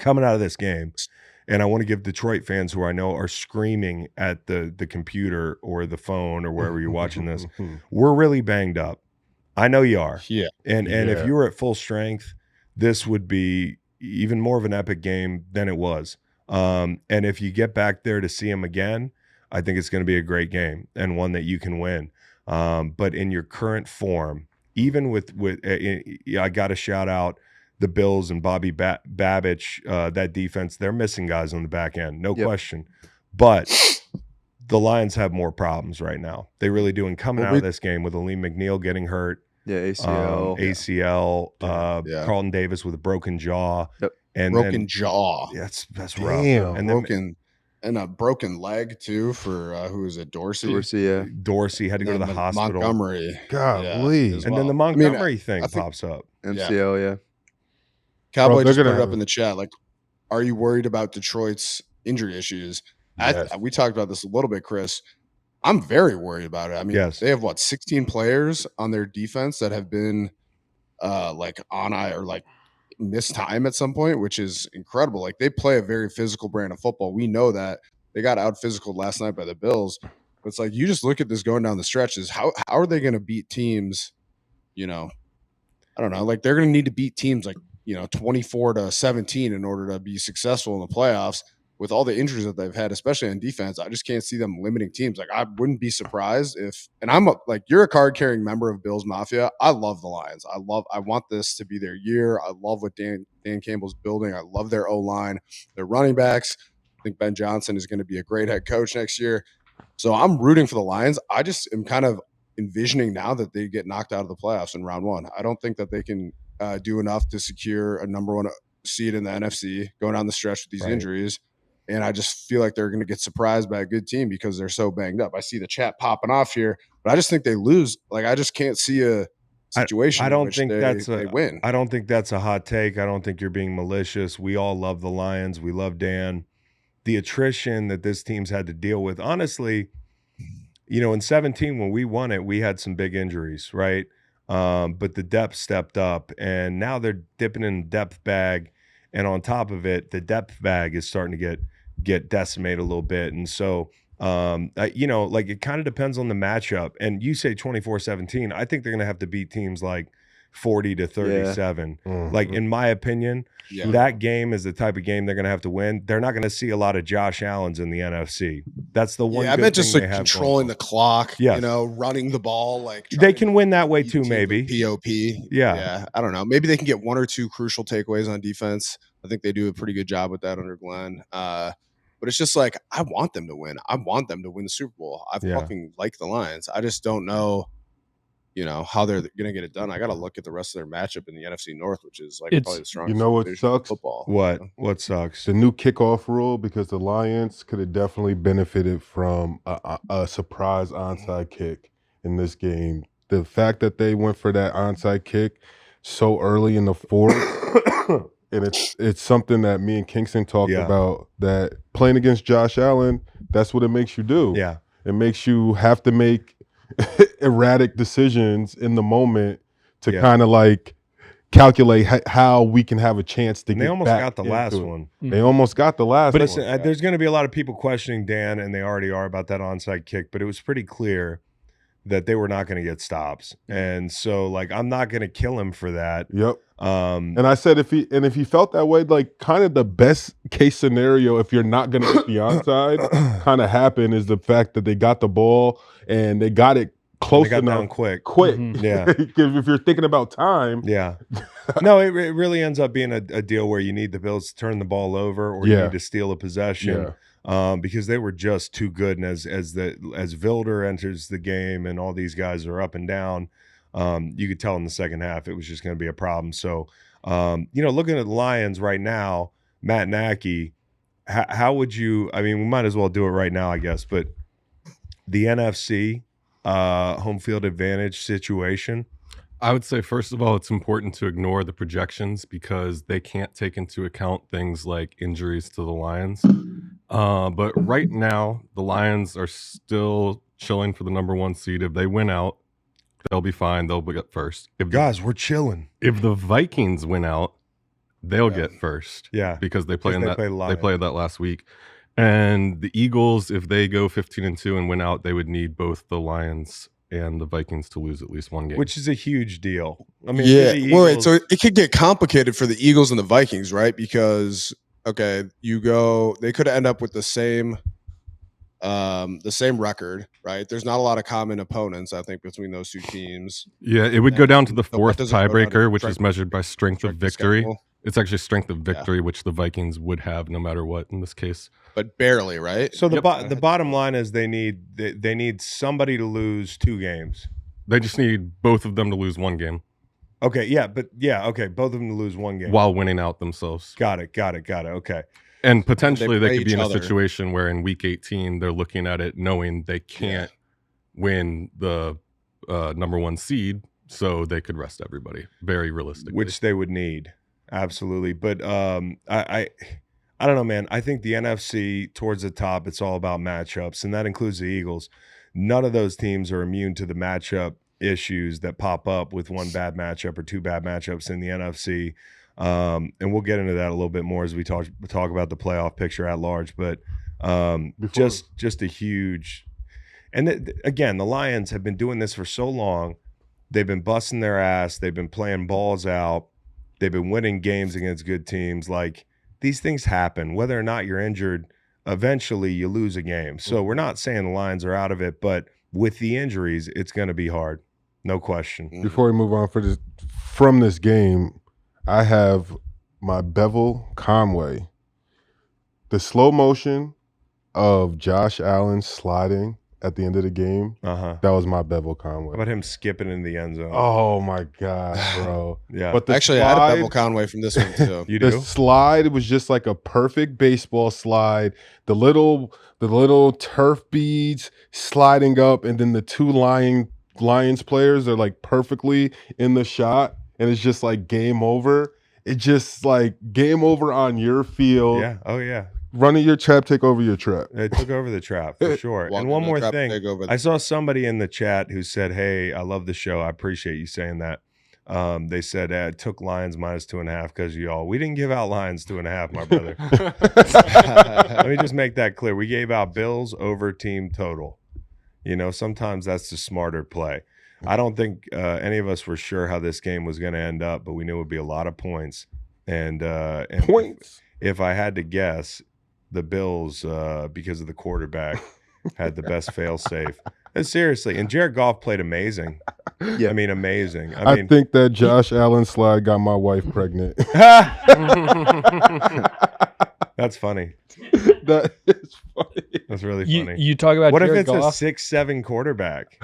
coming out of this game, and I want to give Detroit fans who I know are screaming at the computer or the phone or wherever you're watching this, we're really banged up. I know you are. Yeah. And if you were at full strength, this would be even more of an epic game than it was. And if you get back there to see him again, I think it's going to be a great game and one that you can win. But in your current form, even with I got to shout out the Bills and Bobby Babich, that defense. They're missing guys on the back end, no question. But the Lions have more problems right now. They really do. And coming out of this game with Aleem McNeil getting hurt, ACL, Carlton Davis with a broken jaw, and broken jaw. That's rough. Damn, and a broken leg too for who is it? Dorsey, Dorsey had to go to the hospital. Montgomery, golly, and then the Montgomery thing pops up. MCL, Cowboy just put it up in the chat. Like, are you worried about Detroit's injury issues? Yes. We talked about this a little bit, Chris. I'm very worried about it. I mean, they have 16 players on their defense that have been missed time at some point, which is incredible. Like, they play a very physical brand of football. We know that. They got out physical last night by the Bills. But it's like, you just look at this going down the stretches. How are they going to beat teams? I don't know. Like, they're going to need to beat teams like 24-17 in order to be successful in the playoffs. With all the injuries that they've had, especially on defense, I just can't see them limiting teams. Like, I wouldn't be surprised if, and you're a card carrying member of Bills Mafia. I love the Lions. I want this to be their year. I love what Dan Campbell's building. I love their O-line, their running backs. I think Ben Johnson is going to be a great head coach next year. So I'm rooting for the Lions. I just am kind of envisioning now that they get knocked out of the playoffs in round one. I don't think that they can do enough to secure a number one seed in the NFC going down the stretch with these injuries. And I just feel like they're going to get surprised by a good team because they're so banged up. I see the chat popping off here, but I just think they lose. Like, I just can't see a situation. I don't think they win. I don't think that's a hot take. I don't think you're being malicious. We all love the Lions. We love Dan. The attrition that this team's had to deal with, honestly, in 17 when we won it, we had some big injuries, right? But the depth stepped up, and now they're dipping in the depth bag. And on top of it, the depth bag is starting to get decimated a little bit. And so, it kind of depends on the matchup. And you say 24-17. I think they're going to have to beat teams like 40-37. Like, in my opinion, that game is the type of game they're going to have to win. They're not going to see a lot of Josh Allens in the NFC. That's the one. I meant just like controlling the clock, running the ball. Like, they can win that way too, maybe. POP. Yeah. I don't know. Maybe they can get one or two crucial takeaways on defense. I think they do a pretty good job with that under Glenn. But it's just like, I want them to win. I want them to win the Super Bowl. I fucking like the Lions. I just don't know, how they're going to get it done. I got to look at the rest of their matchup in the NFC North, which is probably the strongest. You know what sucks? Football. What sucks? The new kickoff rule, because the Lions could have definitely benefited from a surprise onside kick in this game. The fact that they went for that onside kick so early in the fourth, and it's something that me and Kingston talked about, that playing against Josh Allen, that's what it makes you do. Yeah. It makes you have to make erratic decisions in the moment to kind of like calculate how we can have a chance to get back. They almost got the last one. They almost got the last one. But listen, there's going to be a lot of people questioning Dan, and they already are, about that onside kick, but it was pretty clear that they were not going to get stops. And so, like, I'm not going to kill him for that. Yep. And I said if he felt that way, like, kind of the best case scenario, if you're not going to get the onside, kind of happen, is the fact that they got the ball and they got it close enough, down quick. Mm-hmm. Yeah. Because if you're thinking about time, no, it really ends up being a deal where you need the Bills to turn the ball over, or you need to steal a possession. Because they were just too good, and as Vilder enters the game and all these guys are up and down, you could tell in the second half it was just going to be a problem. So, looking at the Lions right now, Matt Nagy, how would you? I mean, we might as well do it right now, I guess. But the NFC home field advantage situation. I would say, first of all, it's important to ignore the projections because they can't take into account things like injuries to the Lions. But right now, the Lions are still chilling for the number one seed. If they win out, they'll be fine. They'll be up first. Guys, we're chilling. If the Vikings win out, they'll get first. Yeah, because they play because they play they Lions. played that last week. And the Eagles, if they go 15-2 and win out, they would need both the Lions and the Vikings to lose at least one game. which is a huge deal. I mean, yeah. for the Well, Eagles, so it could get complicated for the Eagles and the Vikings, right? Because they could end up with the same record, right? There's not a lot of common opponents, I think, between those two teams. Yeah, it would go down to the So what fourth does it go down to? tiebreaker, which Strength- is measured by strength of strength of victory. schedule? It's actually strength of victory, which the Vikings would have no matter what in this case. But barely, right? so the Yep. the bottom line is they need somebody to lose 2 games. They just need both of them to lose one game Okay, yeah, okay, both of them to lose 1 game. while winning out themselves. Got it. Okay. And potentially they play could be each in a other. situation where in week 18 they're looking at it knowing they can't win the number 1 seed, so they could rest everybody very realistically. Which they would need. Absolutely. But I don't know, man. I think the NFC towards the top, it's all about matchups, and that includes the Eagles. None of those teams are immune to the matchup issues that pop up with 1 bad matchup or 2 bad matchups in the NFC. And we'll get into that a little bit more as we talk about the playoff picture at large. But just a huge – and again, the Lions have been doing this for so long. They've been busting their ass. They've been playing balls out. They've been winning games against good teams. Like, these things happen. Whether or not you're injured, eventually you lose a game. So we're not saying the Lions are out of it, but with the injuries, it's going to be hard. No question. Before we move on from this game, I have my Bevel Conway. The slow motion of Josh Allen sliding at the end of the game, Uh-huh. that was my Bevel How Conway. about him skipping in the end zone? Oh my God, bro. Yeah. But the Actually, I had a slide, Bevel Conway from this one too. You the do? slide was just like a perfect baseball slide. The little turf beads sliding up, and then the 2 Lions players are like perfectly in the shot, and it's just like game over. It's just like game over on your field. Yeah. Oh, yeah. Running your trap, take over your trap. It took over the trap for sure. Walking And one the more trap, thing. take over the- I saw somebody in the chat who said, "Hey, I love the show. I appreciate you saying that." They said it took Lions minus 2.5 because of y'all. We didn't give out Lions 2.5, my brother. Let me just make that clear. We gave out Bills over team total. You know, sometimes that's the smarter play. I don't think any of us were sure how this game was going to end up, but we knew it would be a lot of points. And Points. if I had to guess, the Bills, because of the quarterback, had the best fail safe. And seriously, and Jared Goff played amazing. Yeah. I mean, amazing. I mean, think that Josh Allen slide got my wife pregnant. that's funny. That is funny. That's really You, funny. you talk about What if Jared it's a Goff. 6'7" quarterback?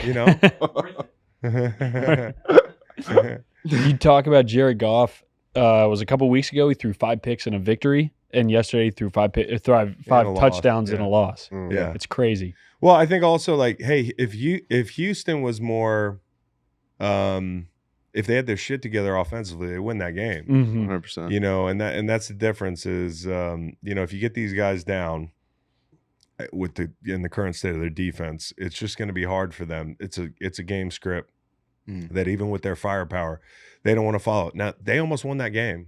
You know? You talk about Jared Goff. It was a couple weeks ago. He threw 5 picks in a victory, and yesterday he threw 5 a loss, touchdowns in yeah. a loss. Yeah. It's crazy. Well, I think also, like, hey, if Houston was more, if they had their shit together offensively, they win that game. Mhm. 100%. You know, and that's the difference is, you know, if you get these guys down in the current state of their defense, it's just going to be hard for them. It's a game script that even with their firepower, they don't want to follow. Now, they almost won that game.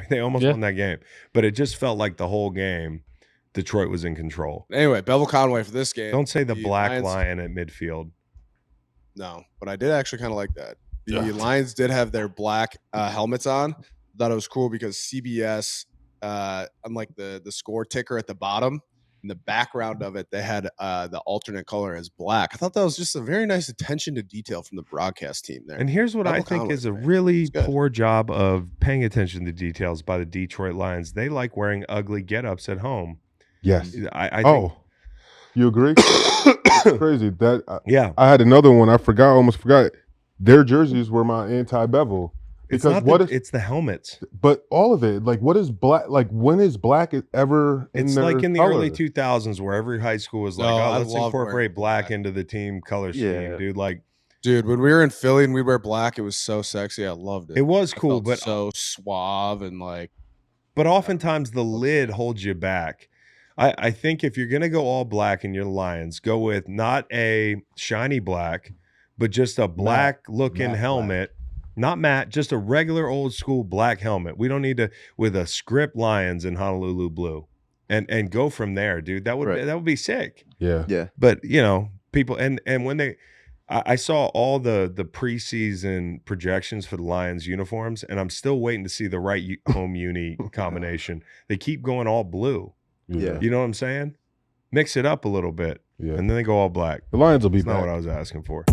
They almost Yeah. won that game, but it just felt like the whole game, Detroit was in control. Anyway, Bevel Conway for this game. Don't say the black Lions- lion at midfield. No, but I did actually kind of like that. The Lions did have their black helmets on. Thought it was cool because CBS, unlike the score ticker at the bottom, in the background of it, they had the alternate color as black. I thought that was just a very nice attention to detail from the broadcast team there. And here's what I Bevel think Conway, is a man. really It's good. poor job of paying attention to details by the Detroit Lions. They like wearing ugly get-ups at home. Yes. I think, Oh, you agree? It's crazy. yeah. I had another one. I almost forgot. Their jerseys were my anti-bevel. It's Because not it's the helmets. but all of it, like what is black? Like when is black ever in It's their like in the color? early 2000s where every high school was like, No, oh, I let's love wearing incorporate black black. into the team color scheme, Yeah. dude. Like, Dude, when we were in Philly and we wear black, it was so sexy. I loved it. it was I cool, felt but so suave and like oftentimes the lid holds you back. I think if you're going to go all black in your Lions, go with not a shiny black, but just a black looking matte helmet Not matte, just a regular old school black helmet. We don't need to with a script Lions in Honolulu blue, and go from there, dude. That would be sick. Yeah. Yeah. But people and when I saw all the preseason projections for the Lions uniforms, and I'm still waiting to see the right home uni combination. They keep going all blue. Yeah. You know what I'm saying? Mix it up a little bit, Yeah. and then they go all black. The Lions will be That's back. not what I was asking for.